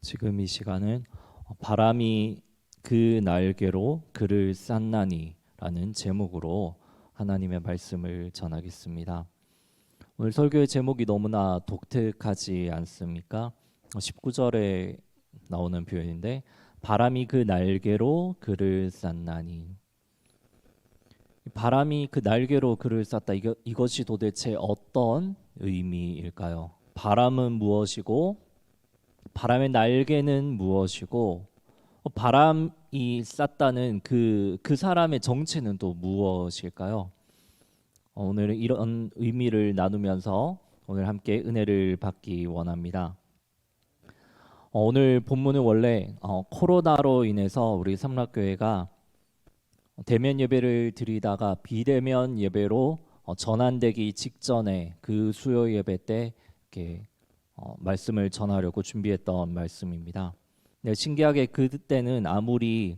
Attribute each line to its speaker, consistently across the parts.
Speaker 1: 지금 이 시간은 바람이 그 날개로 그를 쌌나니 라는 제목으로 하나님의 말씀을 전하겠습니다. 오늘 설교의 제목이 너무나 독특하지 않습니까? 19절에 나오는 표현인데 바람이 그 날개로 그를 쌌나니, 바람이 그 날개로 그를 쌌다. 이것이 도대체 어떤 의미일까요? 바람은 무엇이고 바람의 날개는 무엇이고 바람이 쌌다는 그 사람의 정체는 또 무엇일까요? 오늘은 이런 의미를 나누면서 오늘 함께 은혜를 받기 원합니다. 오늘 본문은 원래 코로나로 인해서 우리 삼락교회가 대면 예배를 드리다가 비대면 예배로 전환되기 직전에 그 수요 예배 때 이렇게 말씀을 전하려고 준비했던 말씀입니다. 네, 신기하게 그때는 아무리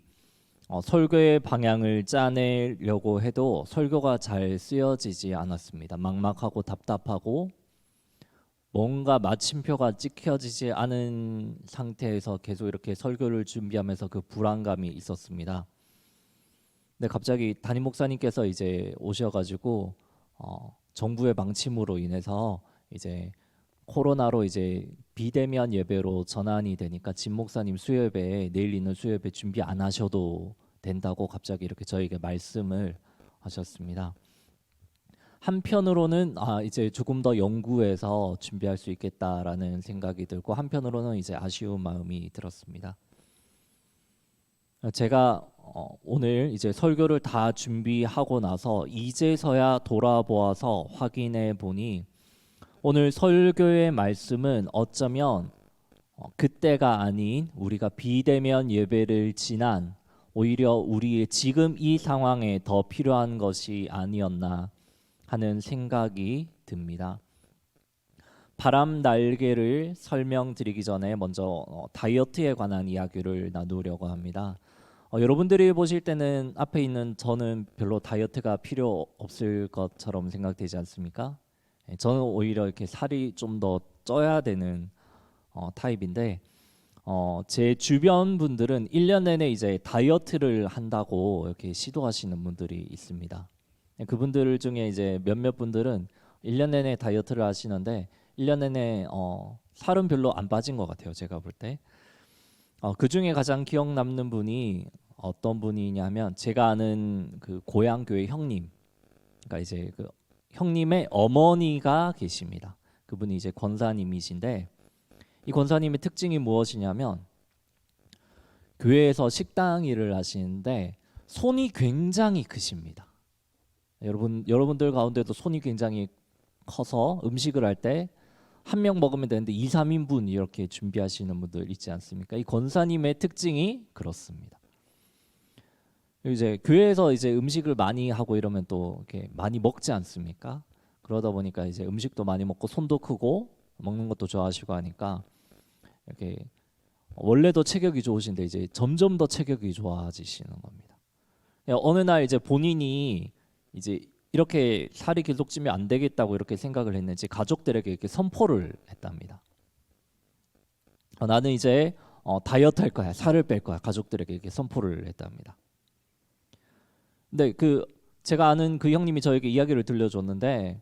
Speaker 1: 설교의 방향을 짜내려고 해도 설교가 잘 쓰여지지 않았습니다. 막막하고 답답하고 뭔가 마침표가 찍혀지지 않은 상태에서 계속 이렇게 설교를 준비하면서 그 불안감이 있었습니다. 근데 갑자기 담임 목사님께서 이제 오셔가지고 정부의 방침으로 인해서 이제 코로나로 이제 비대면 예배로 전환이 되니까 진 목사님 수요예배, 내일 있는 수요예배 준비 안 하셔도 된다고 갑자기 이렇게 저에게 말씀을 하셨습니다. 한편으로는 이제 조금 더 연구해서 준비할 수 있겠다라는 생각이 들고, 한편으로는 이제 아쉬운 마음이 들었습니다. 제가 오늘 이제 설교를 다 준비하고 나서 이제서야 돌아보아서 확인해 보니 오늘 설교의 말씀은 어쩌면 그때가 아닌 우리가 비대면 예배를 지난 오히려 우리의 지금 이 상황에 더 필요한 것이 아니었나 하는 생각이 듭니다. 바람 날개를 설명드리기 전에 먼저 다이어트에 관한 이야기를 나누려고 합니다. 여러분들이 보실 때는 앞에 있는 저는 별로 다이어트가 필요 없을 것처럼 생각되지 않습니까? 저는 오히려 이렇게 살이 좀 더 쪄야 되는 타입인데 제 주변 분들은 1년 내내 이제 다이어트를 한다고 이렇게 시도하시는 분들이 있습니다. 그분들 중에 이제 몇몇 분들은 1년 내내 다이어트를 하시는데 1년 내내 살은 별로 안 빠진 것 같아요. 제가 볼 때. 그 중에 가장 기억 남는 분이 어떤 분이냐면 제가 아는 그 고향 교회 형님, 그러니까 이제 그 형님의 어머니가 계십니다. 그분이 이제 권사님이신데 이 권사님의 특징이 무엇이냐면 교회에서 식당 일을 하시는데 손이 굉장히 크십니다. 여러분들 가운데도 손이 굉장히 커서 음식을 할 때 한 명 먹으면 되는데 2, 3인분 이렇게 준비하시는 분들 있지 않습니까? 이 권사님의 특징이 그렇습니다. 이제 교회에서 이제 음식을 많이 하고 이러면 또 이렇게 많이 먹지 않습니까? 그러다 보니까 이제 음식도 많이 먹고 손도 크고 먹는 것도 좋아하시고 하니까 이렇게 원래도 체격이 좋으신데 이제 점점 더 체격이 좋아지시는 겁니다. 어느 날 이제 본인이 이제 이렇게 살이 계속 찌면 안 되겠다고 이렇게 생각을 했는지 가족들에게 이렇게 선포를 했답니다. 나는 이제 다이어트 할 거야, 살을 뺄 거야. 가족들에게 이렇게 선포를 했답니다. 근데 제가 아는 그 형님이 저에게 이야기를 들려줬는데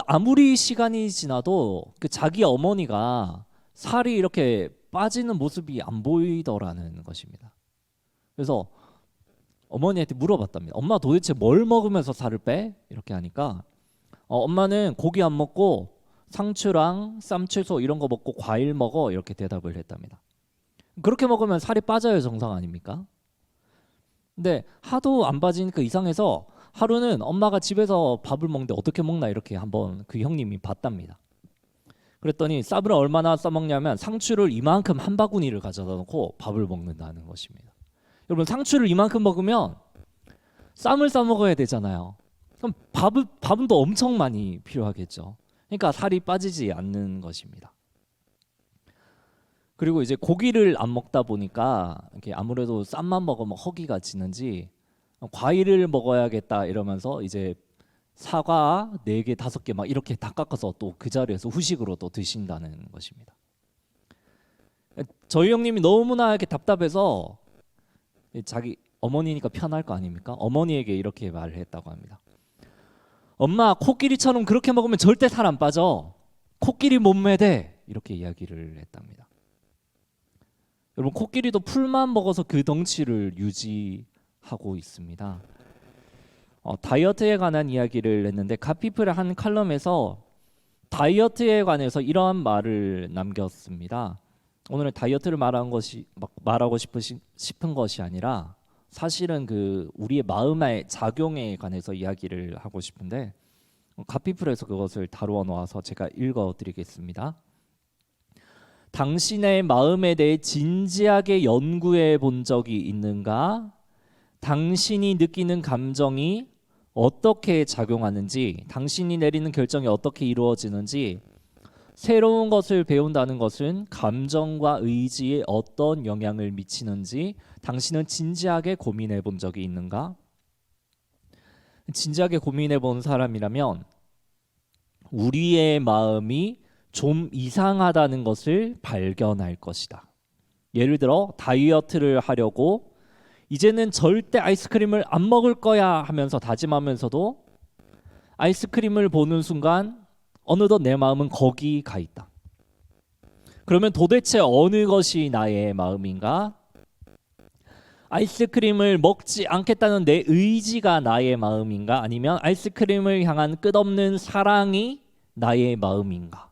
Speaker 1: 아무리 시간이 지나도 자기 어머니가 살이 이렇게 빠지는 모습이 안 보이더라는 것입니다. 그래서 어머니한테 물어봤답니다. 엄마 도대체 뭘 먹으면서 살을 빼? 이렇게 하니까 엄마는 고기 안 먹고 상추랑 쌈채소 이런 거 먹고 과일 먹어, 이렇게 대답을 했답니다. 그렇게 먹으면 살이 빠져야 정상 아닙니까? 근데 하도 안 빠지니까 이상해서 하루는 엄마가 집에서 밥을 먹는데 어떻게 먹나 이렇게 한번 그 형님이 봤답니다. 그랬더니 쌈을 얼마나 싸먹냐면 상추를 이만큼 한 바구니를 가져다 놓고 밥을 먹는다는 것입니다. 여러분, 상추를 이만큼 먹으면 쌈을 싸 먹어야 되잖아요. 그럼 밥은 또 엄청 많이 필요하겠죠. 그러니까 살이 빠지지 않는 것입니다. 그리고 이제 고기를 안 먹다 보니까 이렇게 아무래도 쌈만 먹으면 허기가 지는지 과일을 먹어야겠다 이러면서 이제 사과 4개, 5개 막 이렇게 다 깎아서 또 그 자리에서 후식으로 또 드신다는 것입니다. 저희 형님이 너무나 이렇게 답답해서 자기 어머니니까 편할 거 아닙니까? 어머니에게 이렇게 말을 했다고 합니다. 엄마, 코끼리처럼 그렇게 먹으면 절대 살 안 빠져. 코끼리 몸매 돼. 이렇게 이야기를 했답니다. 여러분, 코끼리도 풀만 먹어서 그 덩치를 유지하고 있습니다. 다이어트에 관한 이야기를 했는데 갓피플의 한 칼럼에서 다이어트에 관해서 이러한 말을 남겼습니다. 오늘은 다이어트를 말하고 싶은 것이 아니라 사실은 그 우리의 마음의 작용에 관해서 이야기를 하고 싶은데 갓피플에서 그것을 다루어 놓아서 제가 읽어드리겠습니다. 당신의 마음에 대해 진지하게 연구해 본 적이 있는가? 당신이 느끼는 감정이 어떻게 작용하는지, 당신이 내리는 결정이 어떻게 이루어지는지, 새로운 것을 배운다는 것은 감정과 의지에 어떤 영향을 미치는지 당신은 진지하게 고민해 본 적이 있는가? 진지하게 고민해 본 사람이라면 우리의 마음이 좀 이상하다는 것을 발견할 것이다. 예를 들어 다이어트를 하려고 이제는 절대 아이스크림을 안 먹을 거야 하면서 다짐하면서도 아이스크림을 보는 순간 어느덧 내 마음은 거기 가 있다. 그러면 도대체 어느 것이 나의 마음인가? 아이스크림을 먹지 않겠다는 내 의지가 나의 마음인가? 아니면 아이스크림을 향한 끝없는 사랑이 나의 마음인가?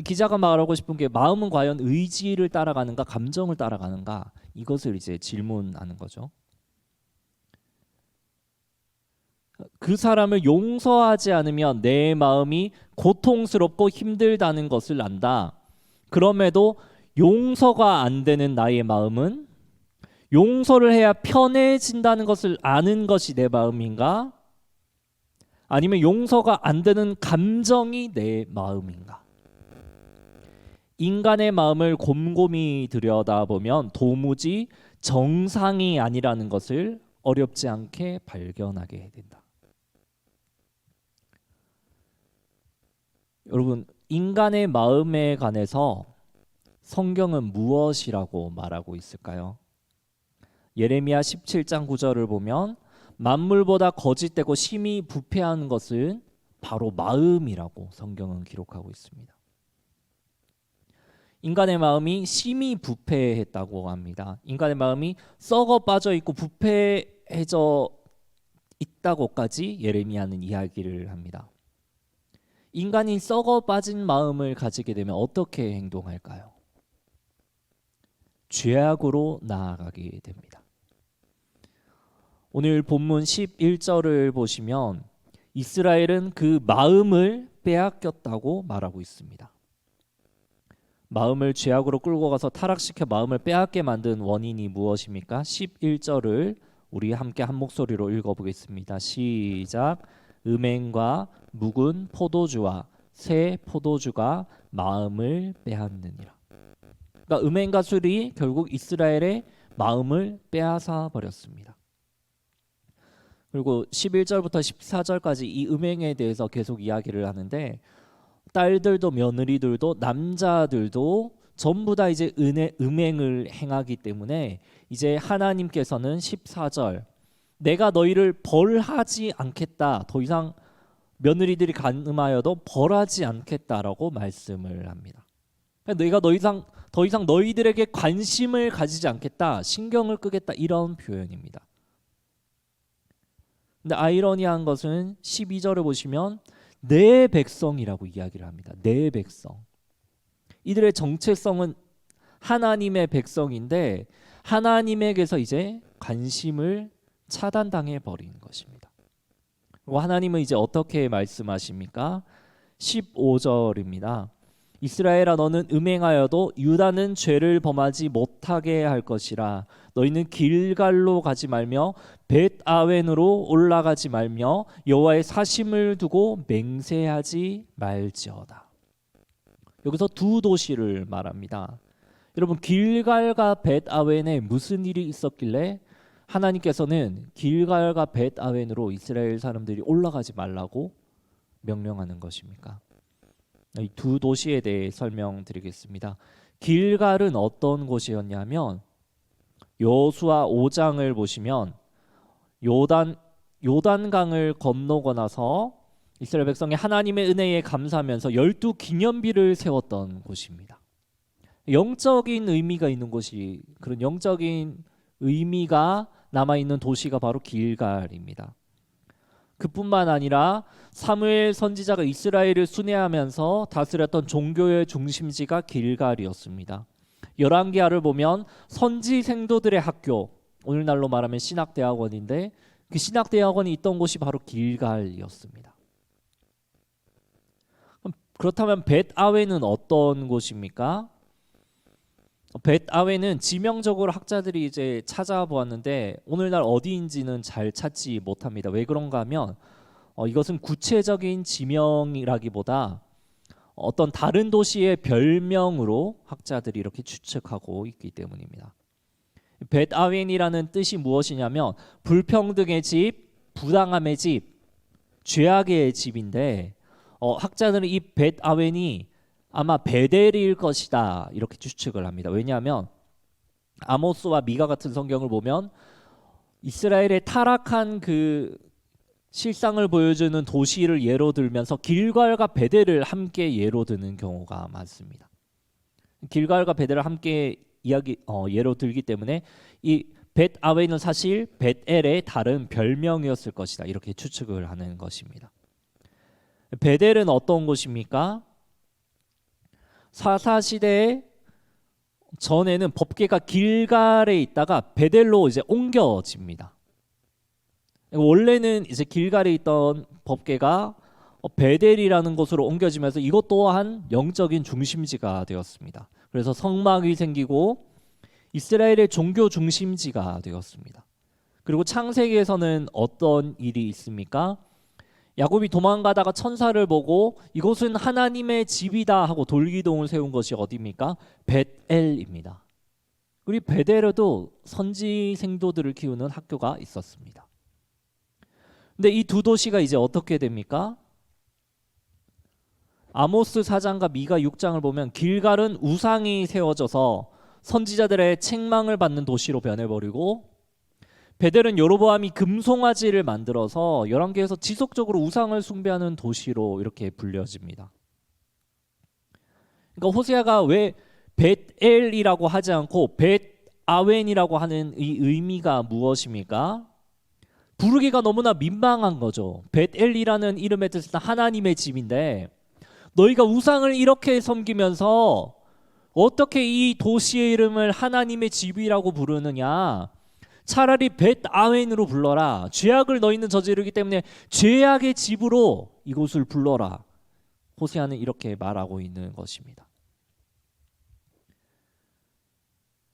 Speaker 1: 기자가 말하고 싶은 게 마음은 과연 의지를 따라가는가, 감정을 따라가는가? 이것을 이제 질문하는 거죠. 그 사람을 용서하지 않으면 내 마음이 고통스럽고 힘들다는 것을 안다. 그럼에도 용서가 안 되는 나의 마음은 용서를 해야 편해진다는 것을 아는 것이 내 마음인가? 아니면 용서가 안 되는 감정이 내 마음인가? 인간의 마음을 곰곰이 들여다보면 도무지 정상이 아니라는 것을 어렵지 않게 발견하게 된다. 여러분, 인간의 마음에 관해서 성경은 무엇이라고 말하고 있을까요? 예레미야 17장 9절을 보면 만물보다 거짓되고 심히 부패한 것은 바로 마음이라고 성경은 기록하고 있습니다. 인간의 마음이 심히 부패했다고 합니다. 인간의 마음이 썩어 빠져 있고 부패해져 있다고까지 예레미야는 이야기를 합니다. 인간이 썩어 빠진 마음을 가지게 되면 어떻게 행동할까요? 죄악으로 나아가게 됩니다. 오늘 본문 11절을 보시면 이스라엘은 그 마음을 빼앗겼다고 말하고 있습니다. 마음을 죄악으로 끌고 가서 타락시켜 마음을 빼앗게 만든 원인이 무엇입니까? 11절을 우리 함께 한 목소리로 읽어보겠습니다. 시작. 음행과 묵은 포도주와 새 포도주가 마음을 빼앗느니라. 그러니까 음행과 술이 결국 이스라엘의 마음을 빼앗아 버렸습니다. 그리고 11절부터 14절까지 이 음행에 대해서 계속 이야기를 하는데 딸들도 며느리들도 남자들도 전부 다 이제 음행을 행하기 때문에 이제 하나님께서는 14절 내가 너희를 벌하지 않겠다. 더 이상 며느리들이 간음하여도 벌하지 않겠다라고 말씀을 합니다. 내가 더 이상 너희들에게 관심을 가지지 않겠다. 신경을 끄겠다. 이런 표현입니다. 근데 아이러니한 것은 12절을 보시면 내 백성이라고 이야기를 합니다. 내 백성. 이들의 정체성은 하나님의 백성인데 하나님에게서 이제 관심을 차단당해 버리는 것입니다. 그리고 하나님은 이제 어떻게 말씀하십니까? 15절입니다. 이스라엘아 너는 음행하여도 유다는 죄를 범하지 못하게 할 것이라. 너희는 길갈로 가지 말며 벳아웬으로 올라가지 말며 여호와의 사심을 두고 맹세하지 말지어다. 여기서 두 도시를 말합니다. 여러분 길갈과 벳아웬에 무슨 일이 있었길래 하나님께서는 길갈과 벳 아웬으로 이스라엘 사람들이 올라가지 말라고 명령하는 것입니까? 이 두 도시에 대해 설명드리겠습니다. 길갈은 어떤 곳이었냐면 여호수아 5장을 보시면 요단강을 건너고 나서 이스라엘 백성이 하나님의 은혜에 감사하면서 12기념비를 세웠던 곳입니다. 영적인 의미가 있는 곳이, 그런 영적인 의미가 남아있는 도시가 바로 길갈입니다. 그뿐만 아니라 사무엘 선지자가 이스라엘을 순회하면서 다스렸던 종교의 중심지가 길갈이었습니다. 열왕기하를 보면 선지 생도들의 학교, 오늘날로 말하면 신학대학원인데 그 신학대학원이 있던 곳이 바로 길갈이었습니다. 그렇다면 벳아웬은 어떤 곳입니까? 벳아웬은 지명적으로 학자들이 이제 찾아보았는데 오늘날 어디인지는 잘 찾지 못합니다. 왜 그런가 하면 이것은 구체적인 지명이라기보다 어떤 다른 도시의 별명으로 학자들이 이렇게 추측하고 있기 때문입니다. 벳아웬이라는 뜻이 무엇이냐면 불평등의 집, 부당함의 집, 죄악의 집인데 학자들은 이 벳아웬이 아마 베델일 것이다 이렇게 추측을 합니다. 왜냐하면 아모스와 미가 같은 성경을 보면 이스라엘의 타락한 그 실상을 보여주는 도시를 예로 들면서 길갈과 베델을 함께 예로 드는 경우가 많습니다. 길갈과 베델을 함께 예로 들기 때문에 이 벳아웬은 사실 벳엘의 다른 별명이었을 것이다 이렇게 추측을 하는 것입니다. 베델은 어떤 곳입니까? 사사시대 전에는 법궤가 길갈에 있다가 베델로 이제 옮겨집니다. 원래는 이제 길갈에 있던 법궤가 베델이라는 곳으로 옮겨지면서 이것 또한 영적인 중심지가 되었습니다. 그래서 성막이 생기고 이스라엘의 종교 중심지가 되었습니다. 그리고 창세기에서는 어떤 일이 있습니까? 야곱이 도망가다가 천사를 보고 이곳은 하나님의 집이다 하고 돌기둥을 세운 것이 어디입니까? 벳엘입니다. 그리고 베델에도 선지 생도들을 키우는 학교가 있었습니다. 근데 이 두 도시가 이제 어떻게 됩니까? 아모스 4장과 미가 6장을 보면 길갈은 우상이 세워져서 선지자들의 책망을 받는 도시로 변해버리고 베델은 여로보암이 금송아지를 만들어서 열왕기에서 지속적으로 우상을 숭배하는 도시로 이렇게 불려집니다. 그러니까 호세아가 왜 벳엘이라고 하지 않고 벳아웬이라고 하는 이 의미가 무엇입니까? 부르기가 너무나 민망한 거죠. 벳엘이라는 이름의 뜻은 하나님의 집인데 너희가 우상을 이렇게 섬기면서 어떻게 이 도시의 이름을 하나님의 집이라고 부르느냐? 차라리 벳아웬으로 불러라. 죄악을 너희는 저지르기 때문에 죄악의 집으로 이곳을 불러라. 호세아는 이렇게 말하고 있는 것입니다.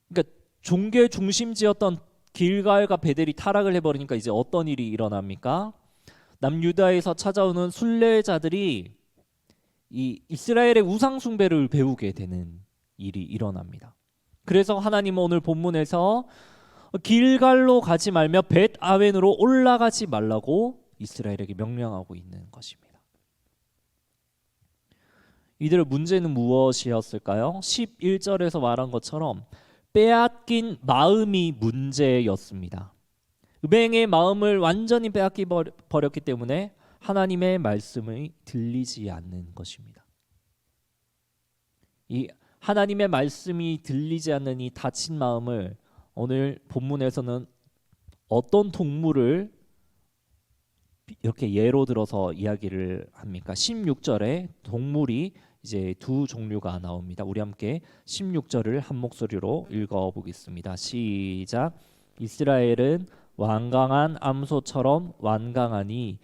Speaker 1: 그러니까 종교의 중심지였던 길갈과 베델이 타락을 해버리니까 이제 어떤 일이 일어납니까? 남유다에서 찾아오는 순례자들이 이 이스라엘의 우상 숭배를 배우게 되는 일이 일어납니다. 그래서 하나님은 오늘 본문에서 길갈로 가지 말며 벳아웬으로 올라가지 말라고 이스라엘에게 명령하고 있는 것입니다. 이들의 문제는 무엇이었을까요? 11절에서 말한 것처럼 빼앗긴 마음이 문제였습니다. 음행의 마음을 완전히 빼앗기 버렸기 때문에 하나님의 말씀이 들리지 않는 것입니다. 이 하나님의 말씀이 들리지 않는 이 닫힌 마음을 오늘 본문에서는 어떤 동물을 이렇게 예로 들어서 이야기를 합니까? 16절에 동물이 이제 두 종류가 나옵니다. 우리 함께 16절을 한 목소리로 읽어보겠습니다. 시작. 이스라엘은 완강한 암소처럼 완강하니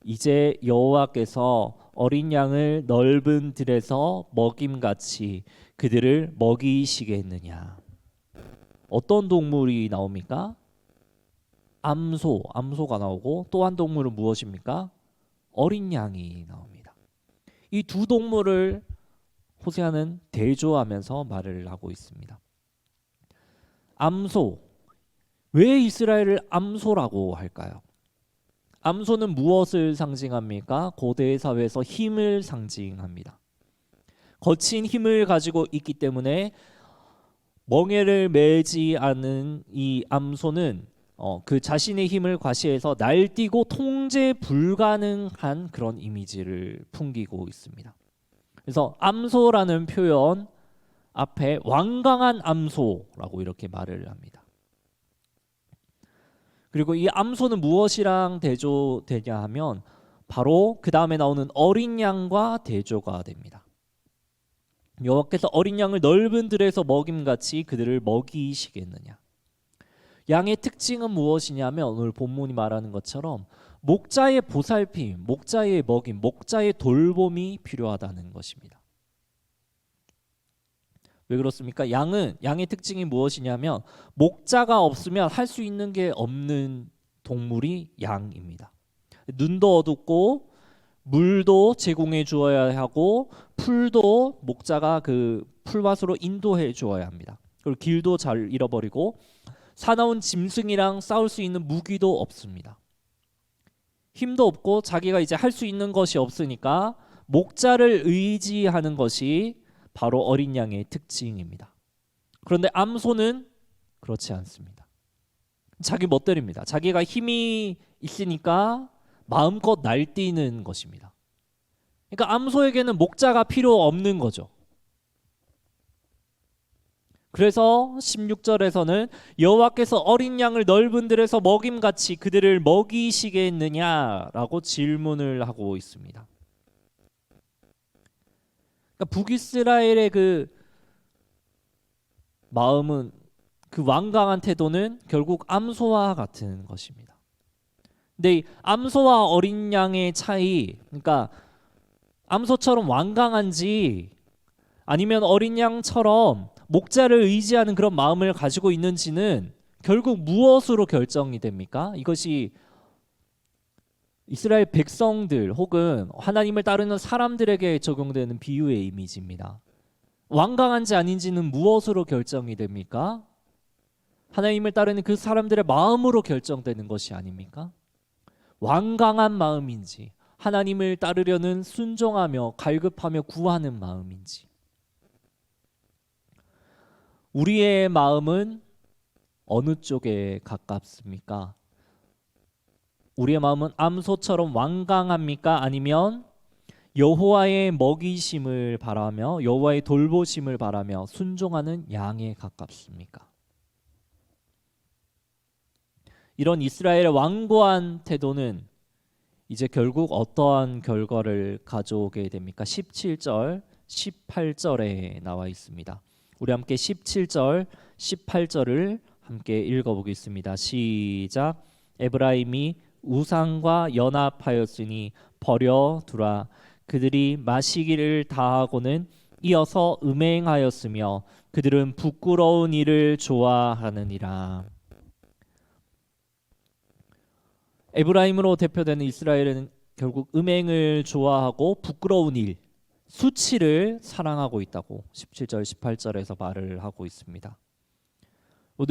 Speaker 1: 이제 여호와께서 어린 양을 넓은 들에서 먹임같이 그들을 먹이시겠느냐. 어떤 동물이 나옵니까? 암소가 나오고 또 한 동물은 무엇입니까? 어린 양이 나옵니다. 이 두 동물을 호세아는 대조하면서 말을 하고 있습니다. 암소, 왜 이스라엘을 암소라고 할까요? 암소는 무엇을 상징합니까? 고대 사회에서 힘을 상징합니다. 거친 힘을 가지고 있기 때문에 멍에를 매지 않은 이 암소는 그 자신의 힘을 과시해서 날뛰고 통제 불가능한 그런 이미지를 풍기고 있습니다. 그래서 암소라는 표현 앞에 완강한 암소라고 이렇게 말을 합니다. 그리고 이 암소는 무엇이랑 대조되냐 하면 바로 그 다음에 나오는 어린 양과 대조가 됩니다. 여호와께서 어린 양을 넓은 들에서 먹임같이 그들을 먹이시겠느냐. 양의 특징은 무엇이냐면 오늘 본문이 말하는 것처럼 목자의 보살핌, 목자의 먹임, 목자의 돌봄이 필요하다는 것입니다. 왜 그렇습니까? 양의 특징이 무엇이냐면 목자가 없으면 할 수 있는 게 없는 동물이 양입니다. 눈도 어둡고 물도 제공해 주어야 하고 풀도 목자가 그 풀밭으로 인도해 주어야 합니다. 그리고 길도 잘 잃어버리고 사나운 짐승이랑 싸울 수 있는 무기도 없습니다. 힘도 없고 자기가 이제 할 수 있는 것이 없으니까 목자를 의지하는 것이 바로 어린 양의 특징입니다. 그런데 암소는 그렇지 않습니다. 자기 멋대로입니다. 자기가 힘이 있으니까 마음껏 날뛰는 것입니다. 그러니까 암소에게는 목자가 필요 없는 거죠. 그래서 16절에서는 여호와께서 어린 양을 넓은 들에서 먹임같이 그들을 먹이시겠느냐라고 질문을 하고 있습니다. 그러니까 북이스라엘의 그 마음은, 그 완강한 태도는 결국 암소와 같은 것입니다. 근데 이 암소와 어린 양의 차이, 그러니까 암소처럼 완강한지 아니면 어린 양처럼 목자를 의지하는 그런 마음을 가지고 있는지는 결국 무엇으로 결정이 됩니까? 이것이 이스라엘 백성들 혹은 하나님을 따르는 사람들에게 적용되는 비유의 이미지입니다. 완강한지 아닌지는 무엇으로 결정이 됩니까? 하나님을 따르는 그 사람들의 마음으로 결정되는 것이 아닙니까? 완강한 마음인지 하나님을 따르려는 순종하며 갈급하며 구하는 마음인지. 우리의 마음은 어느 쪽에 가깝습니까? 우리의 마음은 암소처럼 완강합니까? 아니면 여호와의 먹이심을 바라며 여호와의 돌보심을 바라며 순종하는 양에 가깝습니까? 이런 이스라엘의 완고한 태도는 이제 결국 어떠한 결과를 가져오게 됩니까? 17절, 18절에 나와 있습니다. 우리 함께 17절, 18절을 함께 읽어보겠습니다. 시작. 에브라임이 우상과 연합하였으니 버려두라. 그들이 마시기를 다하고는 이어서 음행하였으며 그들은 부끄러운 일을 좋아하느니라. 에브라임으로 대표되는 이스라엘은 결국 음행을 좋아하고 부끄러운 일, 수치를 사랑하고 있다고 17절, 18절에서 말을 하고 있습니다.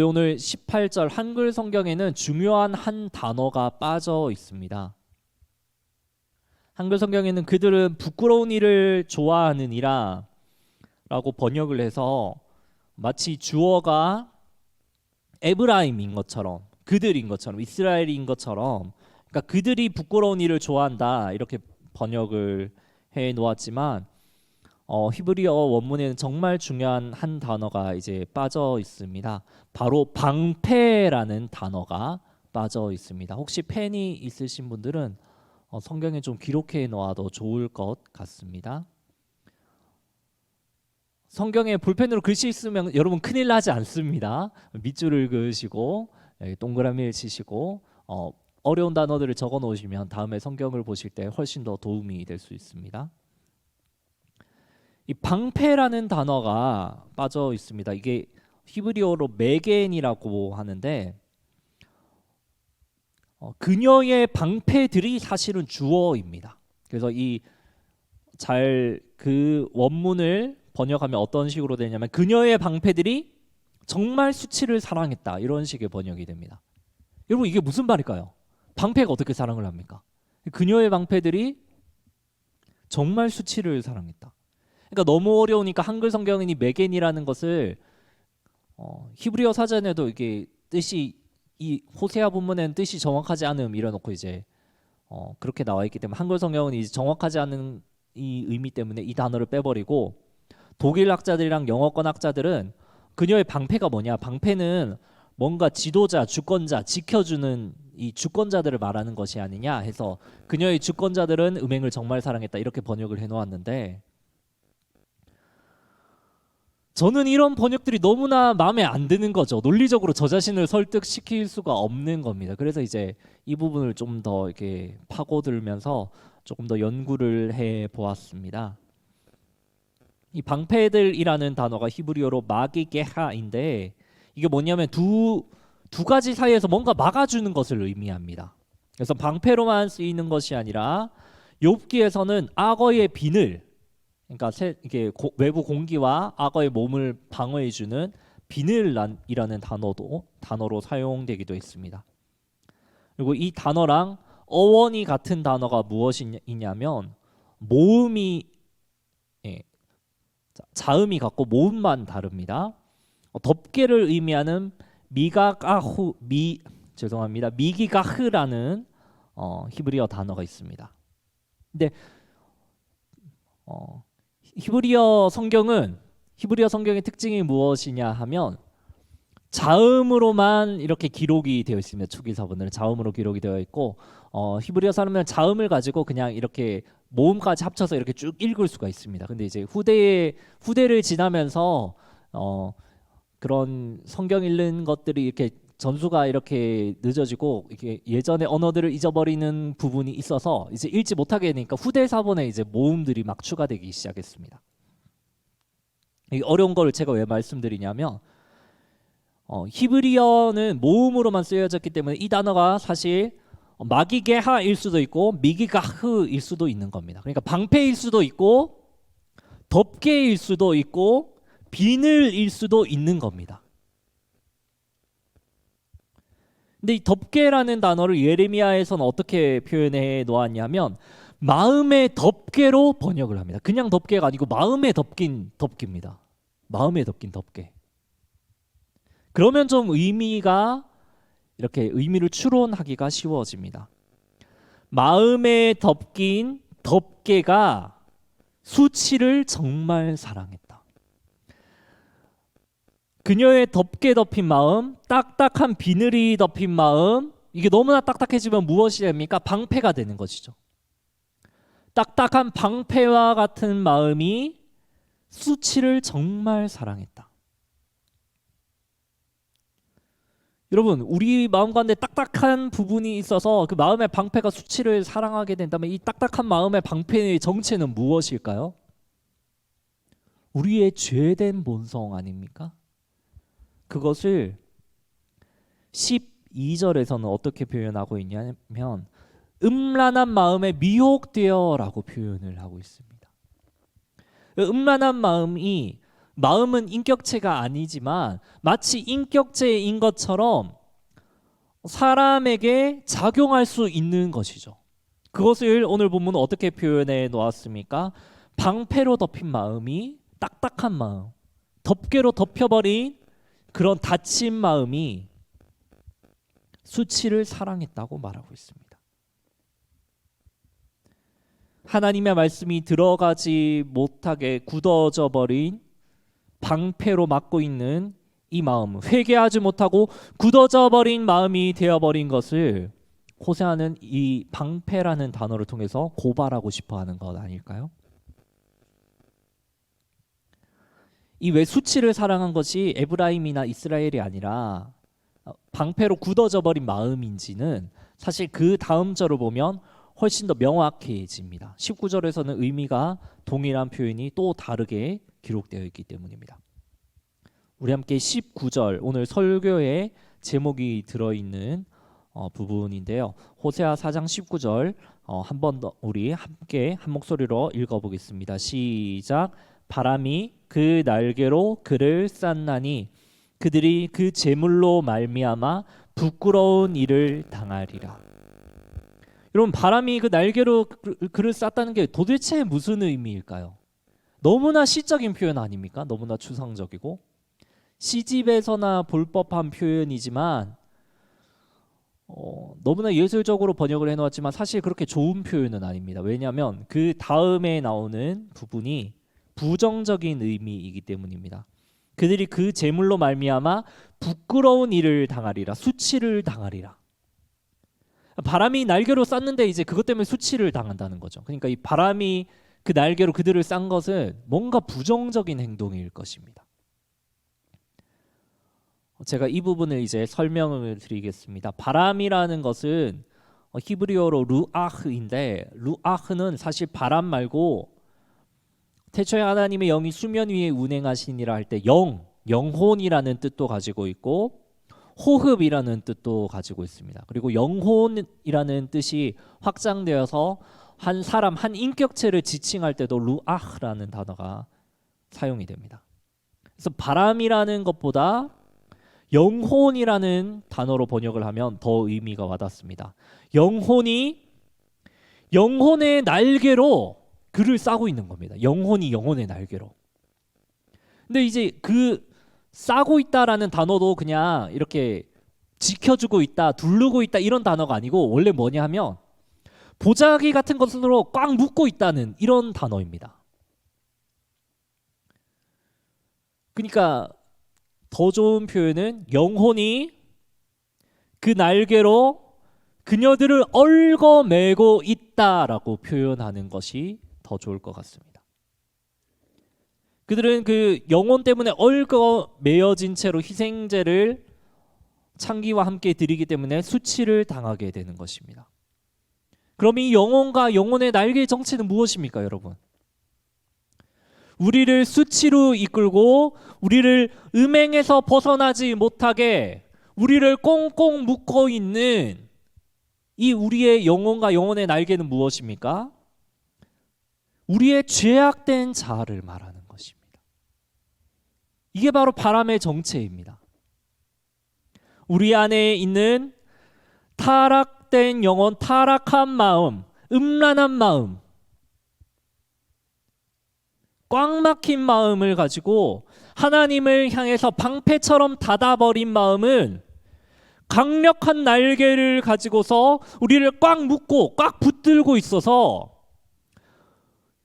Speaker 1: 오늘 18절 한글 성경에는 중요한 한 단어가 빠져 있습니다. 한글 성경에는 그들은 부끄러운 일을 좋아하느니라 라고 번역을 해서 마치 주어가 에브라임인 것처럼, 그들인 것처럼, 이스라엘인 것처럼, 그러니까 그들이 부끄러운 일을 좋아한다 이렇게 번역을 해 놓았지만 히브리어 원문에는 정말 중요한 한 단어가 이제 빠져 있습니다. 바로 방패라는 단어가 빠져 있습니다. 혹시 펜이 있으신 분들은 성경에 좀 기록해 놓아도 좋을 것 같습니다. 성경에 볼펜으로 글씨 쓰면 여러분 큰일 나지 않습니다. 밑줄을 그으시고 동그라미를 치시고 어려운 단어들을 적어 놓으시면 다음에 성경을 보실 때 훨씬 더 도움이 될 수 있습니다. 이 방패라는 단어가 빠져 있습니다. 이게 히브리어로 메겐이라고 하는데 그녀의 방패들이 사실은 주어입니다. 그래서 그 원문을 번역하면 어떤 식으로 되냐면 그녀의 방패들이 정말 수치를 사랑했다 이런 식의 번역이 됩니다. 여러분 이게 무슨 말일까요? 방패가 어떻게 사랑을 합니까? 그녀의 방패들이 정말 수치를 사랑했다. 그러니까 너무 어려우니까 한글 성경은 이 메겐이라는 것을 히브리어 사전에도 이게 뜻이 이 호세아 본문에는 뜻이 정확하지 않음 이래놓고 이제 그렇게 나와 있기 때문에 한글 성경은 이제 정확하지 않은 이 의미 때문에 이 단어를 빼버리고 독일 학자들이랑 영어권 학자들은 그녀의 방패가 뭐냐? 방패는 뭔가 지도자, 주권자, 지켜주는 이 주권자들을 말하는 것이 아니냐 해서 그녀의 주권자들은 음행을 정말 사랑했다 이렇게 번역을 해놓았는데 저는 이런 번역들이 너무나 마음에 안 드는 거죠. 논리적으로 저 자신을 설득시킬 수가 없는 겁니다. 그래서 이제 이 부분을 좀 더 이렇게 파고들면서 조금 더 연구를 해 보았습니다. 이 방패들이라는 단어가 히브리어로 마기게하인데 이게 뭐냐면 두 가지 사이에서 뭔가 막아주는 것을 의미합니다. 그래서 방패로만 쓰이는 것이 아니라 욥기에서는 악어의 비늘, 그러니까 이게 외부 공기와 악어의 몸을 방어해주는 비늘이라는 단어로 사용되기도 했습니다. 그리고 이 단어랑 어원이 같은 단어가 무엇이냐면 모음이 자음이 같고 모음만 다릅니다. 덮개를 의미하는 미기가흐라는 히브리어 단어가 있습니다. 근데 히브리어 성경의 특징이 무엇이냐 하면 자음으로만 이렇게 기록이 되어 있습니다. 초기사본들은 자음으로 기록이 되어 있고 히브리어 사람은 자음을 가지고 그냥 이렇게 모음까지 합쳐서 이렇게 쭉 읽을 수가 있습니다. 근데 이제 후대를 지나면서 그런 성경 읽는 것들이 이렇게 전수가 이렇게 늦어지고 이렇게 예전의 언어들을 잊어버리는 부분이 있어서 이제 읽지 못하게 되니까 후대 사본에 이제 모음들이 막 추가되기 시작했습니다. 이 어려운 걸 제가 왜 말씀드리냐면 히브리어는 모음으로만 쓰여졌기 때문에 이 단어가 사실 마기게하일 수도 있고 미기가흐일 수도 있는 겁니다. 그러니까 방패일 수도 있고 덮개일 수도 있고 비늘일 수도 있는 겁니다. 근데 이 덮개라는 단어를 예레미야에서는 어떻게 표현해 놓았냐면 마음의 덮개로 번역을 합니다. 그냥 덮개가 아니고 마음에 덮긴 덮개입니다. 마음에 덮긴 덮개. 그러면 좀 의미가 이렇게 의미를 추론하기가 쉬워집니다. 마음에 덮긴 덮개가 수치를 정말 사랑했다. 그녀의 덮개 덮인 마음, 딱딱한 비늘이 덮인 마음, 이게 너무나 딱딱해지면 무엇이 됩니까? 방패가 되는 것이죠. 딱딱한 방패와 같은 마음이 수치를 정말 사랑했다. 여러분, 우리 마음 가운데 딱딱한 부분이 있어서 그 마음의 방패가 수치를 사랑하게 된다면 이 딱딱한 마음의 방패의 정체는 무엇일까요? 우리의 죄된 본성 아닙니까? 그것을 12절에서는 어떻게 표현하고 있냐면 음란한 마음에 미혹되어라고 표현을 하고 있습니다. 음란한 마음은 인격체가 아니지만 마치 인격체인 것처럼 사람에게 작용할 수 있는 것이죠. 그것을 오늘 본문은 어떻게 표현해 놓았습니까? 방패로 덮인 마음이 딱딱한 마음, 덮개로 덮여버린 그런 다친 마음이 수치를 사랑했다고 말하고 있습니다. 하나님의 말씀이 들어가지 못하게 굳어져 버린 방패로 막고 있는 이 마음, 회개하지 못하고 굳어져 버린 마음이 되어버린 것을 호세아는 이 방패라는 단어를 통해서 고발하고 싶어하는 것 아닐까요? 이 왜 수치를 사랑한 것이 에브라임이나 이스라엘이 아니라 방패로 굳어져 버린 마음인지는 사실 그 다음 절을 보면 훨씬 더 명확해집니다. 19절에서는 의미가 동일한 표현이 또 다르게 기록되어 있기 때문입니다. 우리 함께 19절, 오늘 설교의 제목이 들어있는 부분인데요. 호세아 4장 19절 한 번 더 우리 함께 한 목소리로 읽어보겠습니다. 시작. 바람이 그 날개로 그를 쌌나니 그들이 그 재물로 말미암아 부끄러운 일을 당하리라. 여러분, 바람이 그 날개로 그를 쌌다는 게 도대체 무슨 의미일까요? 너무나 시적인 표현 아닙니까? 너무나 추상적이고 시집에서나 볼 법한 표현이지만 너무나 예술적으로 번역을 해놓았지만 사실 그렇게 좋은 표현은 아닙니다. 왜냐하면 그 다음에 나오는 부분이 부정적인 의미이기 때문입니다. 그들이 그 재물로 말미암아 부끄러운 일을 당하리라, 수치를 당하리라. 바람이 날개로 쌌는데 이제 그것 때문에 수치를 당한다는 거죠. 그러니까 이 바람이 그 날개로 그들을 싼 것은 뭔가 부정적인 행동일 것입니다. 제가 이 부분을 이제 설명을 드리겠습니다. 바람이라는 것은 히브리어로 루아흐인데, 루아흐는 사실 바람 말고 태초에 하나님의 영이 수면 위에 운행하시니라 할 때 영혼이라는 뜻도 가지고 있고 호흡이라는 뜻도 가지고 있습니다. 그리고 영혼이라는 뜻이 확장되어서 한 사람, 한 인격체를 지칭할 때도 루아흐라는 단어가 사용이 됩니다. 그래서 바람이라는 것보다 영혼이라는 단어로 번역을 하면 더 의미가 와닿습니다. 영혼이 영혼의 날개로 그를 싸고 있는 겁니다. 영혼이 영혼의 날개로. 근데 이제 그 싸고 있다라는 단어도 그냥 이렇게 지켜주고 있다, 두르고 있다 이런 단어가 아니고 원래 뭐냐 하면 보자기 같은 것으로 꽉 묶고 있다는 이런 단어입니다. 그러니까 더 좋은 표현은 영혼이 그 날개로 그녀들을 얽어매고 있다라고 표현하는 것이 더 좋을 것 같습니다. 그들은 그 영혼 때문에 얽어매어진 채로 희생제를 창기와 함께 드리기 때문에 수치를 당하게 되는 것입니다. 그럼 이 영혼과 영혼의 날개의 정체는 무엇입니까, 여러분? 우리를 수치로 이끌고 우리를 음행에서 벗어나지 못하게 우리를 꽁꽁 묶어 있는 이 우리의 영혼과 영혼의 날개는 무엇입니까? 우리의 죄악된 자아를 말하는 것입니다. 이게 바로 바람의 정체입니다. 우리 안에 있는 타락된 영혼, 타락한 마음, 음란한 마음, 꽉 막힌 마음을 가지고 하나님을 향해서 방패처럼 닫아버린 마음은 강력한 날개를 가지고서 우리를 꽉 묶고 꽉 붙들고 있어서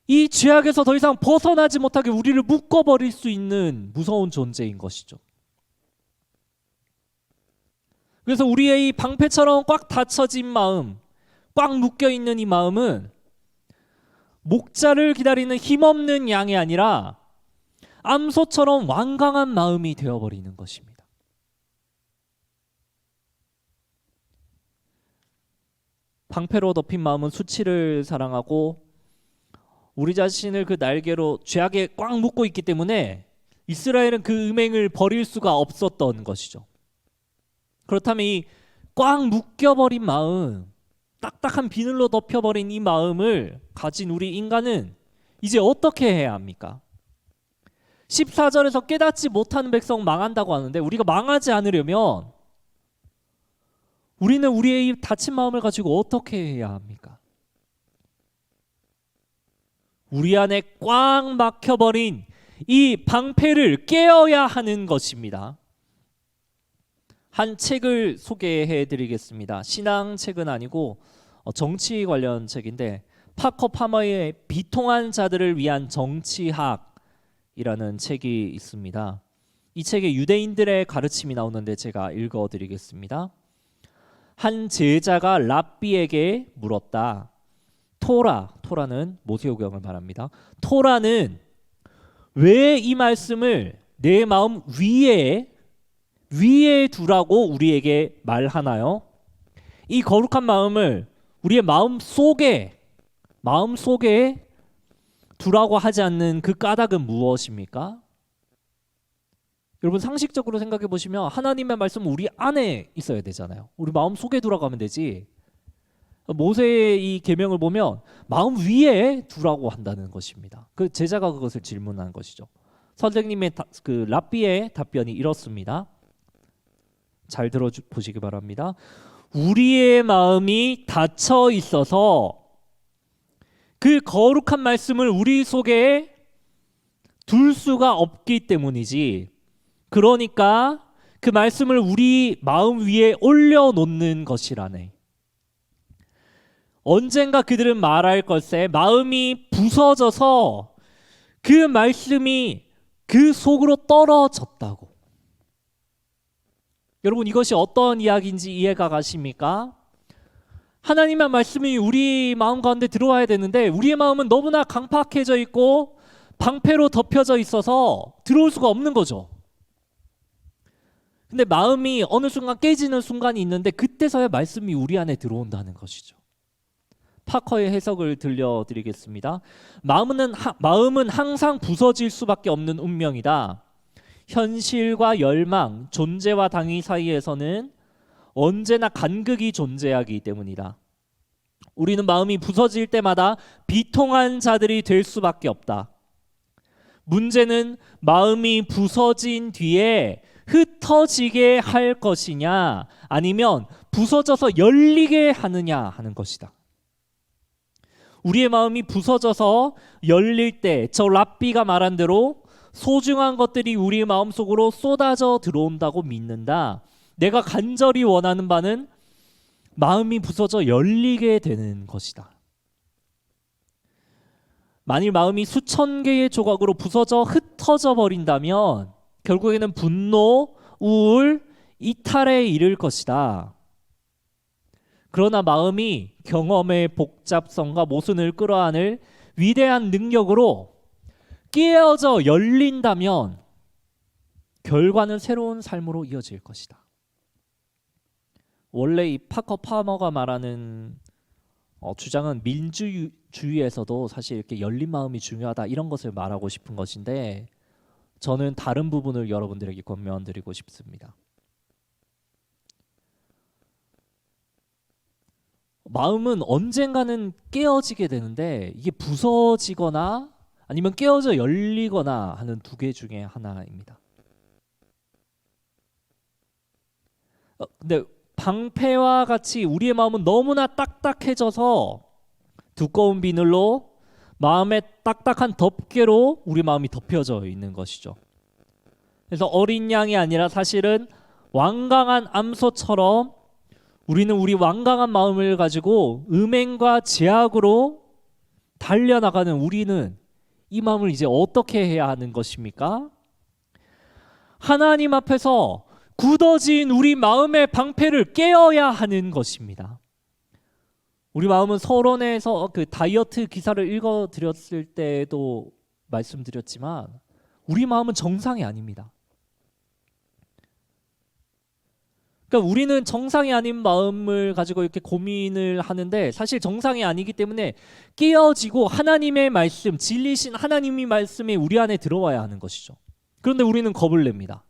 Speaker 1: 이 죄악에서 더 이상 벗어나지 못하게 우리를 묶어버릴 수 있는 무서운 존재인 것이죠. 그래서 우리의 이 방패처럼 꽉 닫혀진 마음, 꽉 묶여있는 이 마음은 목자를 기다리는 힘없는 양이 아니라 암소처럼 완강한 마음이 되어버리는 것입니다. 방패로 덮인 마음은 수치를 사랑하고 우리 자신을 그 날개로 죄악에 꽉 묶고 있기 때문에 이스라엘은 그 음행을 버릴 수가 없었던 것이죠. 그렇다면 이 꽉 묶여버린 마음, 딱딱한 비늘로 덮여버린 이 마음을 가진 우리 인간은 이제 어떻게 해야 합니까? 14절에서 깨닫지 못하는 백성 망한다고 하는데 우리가 망하지 않으려면 우리는 우리의 이 닫힌 마음을 가지고 어떻게 해야 합니까? 우리 안에 꽉 막혀버린 이 방패를 깨어야 하는 것입니다. 한 책을 소개해 드리겠습니다. 신앙책은 아니고 정치 관련 책인데 파커 파머의 비통한 자들을 위한 정치학이라는 책이 있습니다. 이 책에 유대인들의 가르침이 나오는데 제가 읽어 드리겠습니다. 한 제자가 랍비에게 물었다. 토라는 모세오경을 말합니다. 토라는 왜 이 말씀을 내 마음 위에 두라고 우리에게 말하나요? 이 거룩한 마음을 우리의 마음 속에 두라고 하지 않는 그 까닭은 무엇입니까? 여러분 상식적으로 생각해 보시면 하나님의 말씀은 우리 안에 있어야 되잖아요. 우리 마음 속에 두라고 하면 되지. 모세의 이 계명을 보면 마음 위에 두라고 한다는 것입니다. 그 제자가 그것을 질문한 것이죠. 선생님의 그 랍비의 답변이 이렇습니다. 잘 들어보시기 바랍니다. 우리의 마음이 닫혀 있어서 그 거룩한 말씀을 우리 속에 둘 수가 없기 때문이지. 그러니까 그 말씀을 우리 마음 위에 올려놓는 것이라네. 언젠가 그들은 말할 걸세 마음이 부서져서 그 말씀이 그 속으로 떨어졌다고. 여러분, 이것이 어떤 이야기인지 이해가 가십니까? 하나님의 말씀이 우리 마음 가운데 들어와야 되는데 우리의 마음은 너무나 강팍해져 있고 방패로 덮여져 있어서 들어올 수가 없는 거죠. 근데 마음이 어느 순간 깨지는 순간이 있는데 그때서야 말씀이 우리 안에 들어온다는 것이죠. 파커의 해석을 들려드리겠습니다. 마음은 항상 부서질 수밖에 없는 운명이다. 현실과 열망, 존재와 당위 사이에서는 언제나 간극이 존재하기 때문이다. 우리는 마음이 부서질 때마다 비통한 자들이 될 수밖에 없다. 문제는 마음이 부서진 뒤에 흩어지게 할 것이냐 아니면 부서져서 열리게 하느냐 하는 것이다. 우리의 마음이 부서져서 열릴 때 저 랍비가 말한 대로 소중한 것들이 우리의 마음속으로 쏟아져 들어온다고 믿는다. 내가 간절히 원하는 바는 마음이 부서져 열리게 되는 것이다. 만일 마음이 수천 개의 조각으로 부서져 흩어져 버린다면 결국에는 분노, 우울, 이탈에 이를 것이다. 그러나 마음이 경험의 복잡성과 모순을 끌어안을 위대한 능력으로 깨어져 열린다면 결과는 새로운 삶으로 이어질 것이다. 원래 이 파커 파머가 말하는 주장은 민주주의에서도 사실 이렇게 열린 마음이 중요하다 이런 것을 말하고 싶은 것인데 저는 다른 부분을 여러분들에게 권면드리고 싶습니다. 마음은 언젠가는 깨어지게 되는데 이게 부서지거나 아니면 깨어져 열리거나 하는 두 개 중에 하나입니다. 근데 방패와 같이 우리의 마음은 너무나 딱딱해져서 두꺼운 비늘로 마음의 딱딱한 덮개로 우리 마음이 덮여져 있는 것이죠. 그래서 어린 양이 아니라 사실은 완강한 암소처럼 우리는 우리 완강한 마음을 가지고 음행과 제약으로 달려나가는 우리는 이 마음을 이제 어떻게 해야 하는 것입니까? 하나님 앞에서 굳어진 우리 마음의 방패를 깨어야 하는 것입니다. 우리 마음은 서론에서 그 다이어트 기사를 읽어드렸을 때도 말씀드렸지만 우리 마음은 정상이 아닙니다. 그러니까 우리는 정상이 아닌 마음을 가지고 이렇게 고민을 하는데 사실 정상이 아니기 때문에 깨어지고 하나님의 말씀, 진리신 하나님의 말씀이 우리 안에 들어와야 하는 것이죠. 그런데 우리는 겁을 냅니다.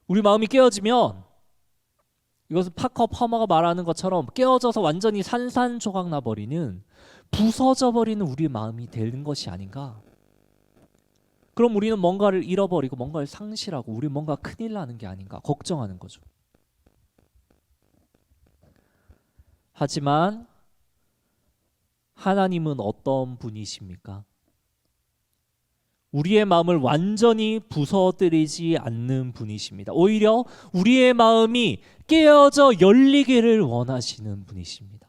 Speaker 1: 우리 마음이 깨어지면 이것은 파커 파머가 말하는 것처럼 깨어져서 완전히 산산조각 나버리는 부서져 버리는 우리의 마음이 되는 것이 아닌가. 그럼 우리는 뭔가를 잃어버리고 뭔가를 상실하고 우리 뭔가 큰일 나는 게 아닌가 걱정하는 거죠. 하지만 하나님은 어떤 분이십니까? 우리의 마음을 완전히 부서뜨리지 않는 분이십니다. 오히려 우리의 마음이 깨어져 열리기를 원하시는 분이십니다.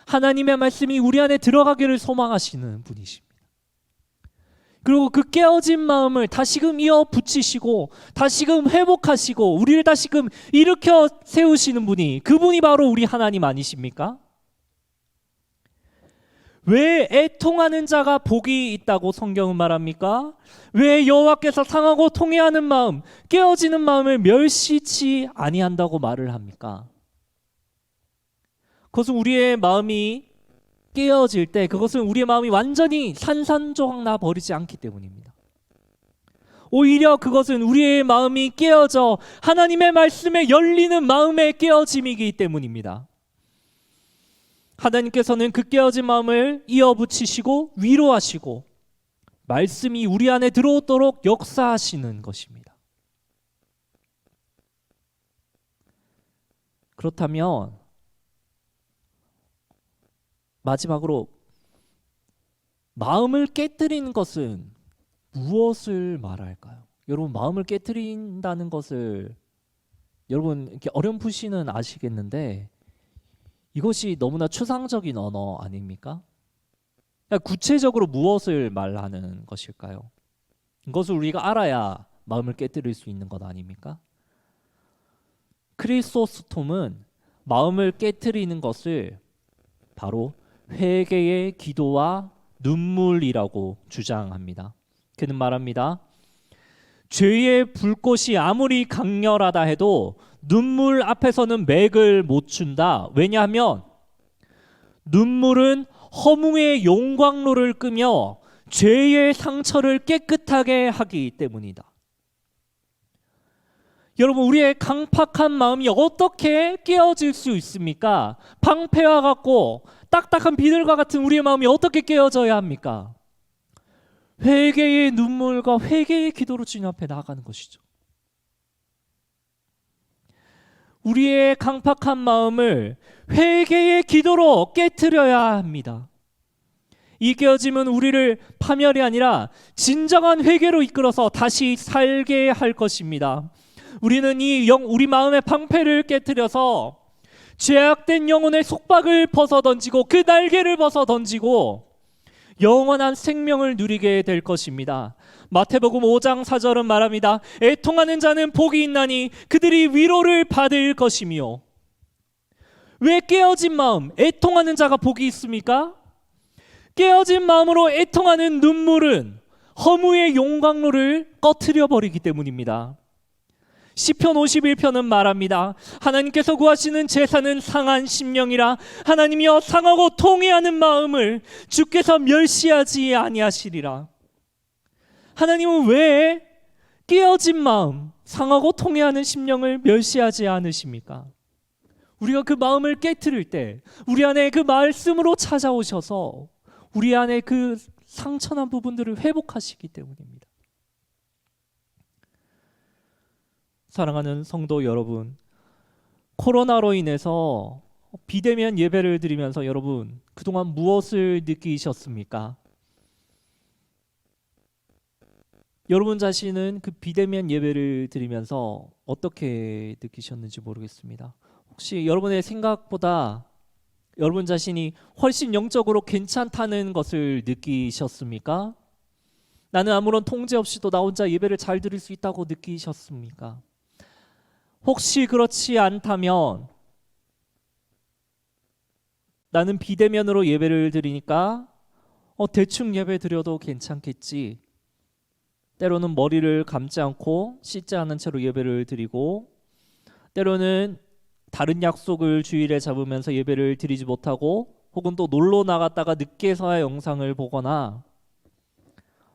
Speaker 1: 하나님의 말씀이 우리 안에 들어가기를 소망하시는 분이십니다. 그리고 그 깨어진 마음을 다시금 이어 붙이시고 다시금 회복하시고 우리를 다시금 일으켜 세우시는 분이 그분이 바로 우리 하나님 아니십니까? 왜 애통하는 자가 복이 있다고 성경은 말합니까? 왜 여호와께서 상하고 통회하는 마음, 깨어지는 마음을 멸시치 아니한다고 말을 합니까? 그것은 우리의 마음이 깨어질 때 그것은 우리의 마음이 완전히 산산조각 나 버리지 않기 때문입니다. 오히려 그것은 우리의 마음이 깨어져 하나님의 말씀에 열리는 마음의 깨어짐이기 때문입니다. 하나님께서는 그 깨어진 마음을 이어붙이시고 위로하시고 말씀이 우리 안에 들어오도록 역사하시는 것입니다. 그렇다면 마지막으로 마음을 깨뜨리는 것은 무엇을 말할까요? 여러분, 마음을 깨뜨린다는 것을 여러분 이렇게 어렴풋이는 아시겠는데 이것이 너무나 추상적인 언어 아닙니까? 구체적으로 무엇을 말하는 것일까요? 이것을 우리가 알아야 마음을 깨뜨릴 수 있는 것 아닙니까? 크리소스톰은 마음을 깨뜨리는 것을 바로 회개의 기도와 눈물이라고 주장합니다. 그는 말합니다. 죄의 불꽃이 아무리 강렬하다 해도 눈물 앞에서는 맥을 못 춘다. 왜냐하면 눈물은 허무의 용광로를 끄며 죄의 상처를 깨끗하게 하기 때문이다. 여러분, 우리의 강팍한 마음이 어떻게 깨어질 수 있습니까? 방패와 같고 딱딱한 비늘과 같은 우리의 마음이 어떻게 깨어져야 합니까? 회개의 눈물과 회개의 기도로 주님 앞에 나아가는 것이죠. 우리의 강팍한 마음을 회개의 기도로 깨트려야 합니다. 이 깨어짐은 우리를 파멸이 아니라 진정한 회개로 이끌어서 다시 살게 할 것입니다. 우리는 우리 마음의 방패를 깨트려서 죄악된 영혼의 속박을 벗어던지고 그 날개를 벗어던지고 영원한 생명을 누리게 될 것입니다. 마태복음 5장 4절은 말합니다. 애통하는 자는 복이 있나니 그들이 위로를 받을 것이며. 왜 깨어진 마음, 애통하는 자가 복이 있습니까? 깨어진 마음으로 애통하는 눈물은 허무의 용광로를 꺼트려 버리기 때문입니다. 시편 51편은 말합니다. 하나님께서 구하시는 제사는 상한 심령이라. 하나님이여 상하고 통회하는 마음을 주께서 멸시하지 아니하시리라. 하나님은 왜 깨어진 마음, 상하고 통회하는 심령을 멸시하지 않으십니까? 우리가 그 마음을 깨트릴 때 우리 안에 그 말씀으로 찾아오셔서 우리 안에 그 상처난 부분들을 회복하시기 때문입니다. 사랑하는 성도 여러분, 코로나로 인해서 비대면 예배를 드리면서 여러분 그동안 무엇을 느끼셨습니까? 여러분 자신은 그 비대면 예배를 드리면서 어떻게 느끼셨는지 모르겠습니다. 혹시 여러분의 생각보다 여러분 자신이 훨씬 영적으로 괜찮다는 것을 느끼셨습니까? 나는 아무런 통제 없이도 나 혼자 예배를 잘 드릴 수 있다고 느끼셨습니까? 혹시 그렇지 않다면 나는 비대면으로 예배를 드리니까 대충 예배 드려도 괜찮겠지. 때로는 머리를 감지 않고 씻지 않은 채로 예배를 드리고 때로는 다른 약속을 주일에 잡으면서 예배를 드리지 못하고 혹은 또 놀러 나갔다가 늦게서야 영상을 보거나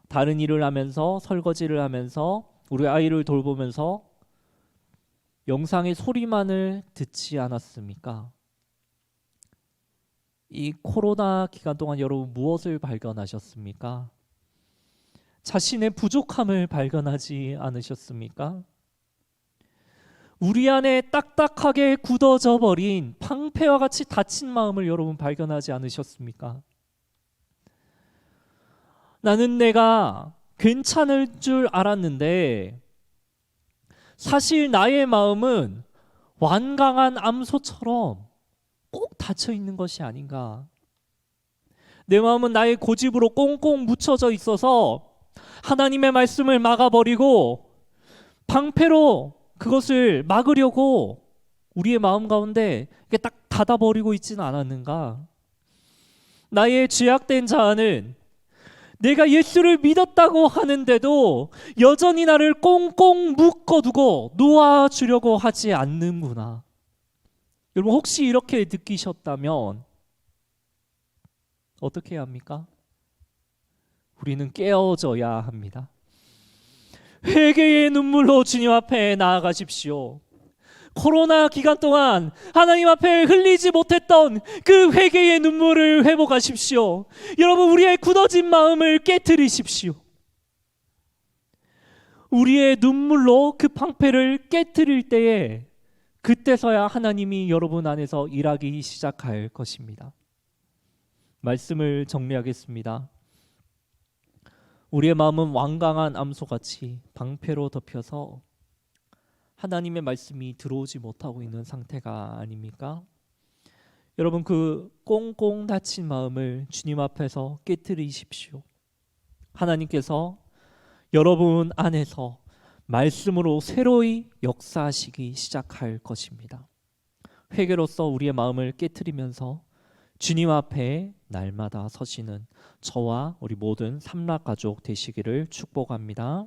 Speaker 1: 다른 일을 하면서 설거지를 하면서 우리 아이를 돌보면서 영상의 소리만을 듣지 않았습니까? 이 코로나 기간 동안 여러분 무엇을 발견하셨습니까? 자신의 부족함을 발견하지 않으셨습니까? 우리 안에 딱딱하게 굳어져 버린 방패와 같이 닫힌 마음을 여러분 발견하지 않으셨습니까? 나는 내가 괜찮을 줄 알았는데 사실 나의 마음은 완강한 암소처럼 꼭 닫혀 있는 것이 아닌가. 내 마음은 나의 고집으로 꽁꽁 묻혀져 있어서 하나님의 말씀을 막아버리고 방패로 그것을 막으려고 우리의 마음 가운데 이렇게 딱 닫아버리고 있지는 않았는가. 나의 죄악된 자아는 내가 예수를 믿었다고 하는데도 여전히 나를 꽁꽁 묶어두고 놓아주려고 하지 않는구나. 여러분 혹시 이렇게 느끼셨다면 어떻게 해야 합니까? 우리는 깨어져야 합니다. 회개의 눈물로 주님 앞에 나아가십시오. 코로나 기간 동안 하나님 앞에 흘리지 못했던 그 회개의 눈물을 회복하십시오. 여러분 우리의 굳어진 마음을 깨트리십시오. 우리의 눈물로 그 방패를 깨트릴 때에 그때서야 하나님이 여러분 안에서 일하기 시작할 것입니다. 말씀을 정리하겠습니다. 우리의 마음은 완강한 암소같이 방패로 덮여서 하나님의 말씀이 들어오지 못하고 있는 상태가 아닙니까? 여러분, 그 꽁꽁 닫힌 마음을 주님 앞에서 깨트리십시오. 하나님께서 여러분 안에서 말씀으로 새로이 역사하시기 시작할 것입니다. 회개로서 우리의 마음을 깨트리면서 주님 앞에 날마다 서시는 저와 우리 모든 삼락가족 되시기를 축복합니다.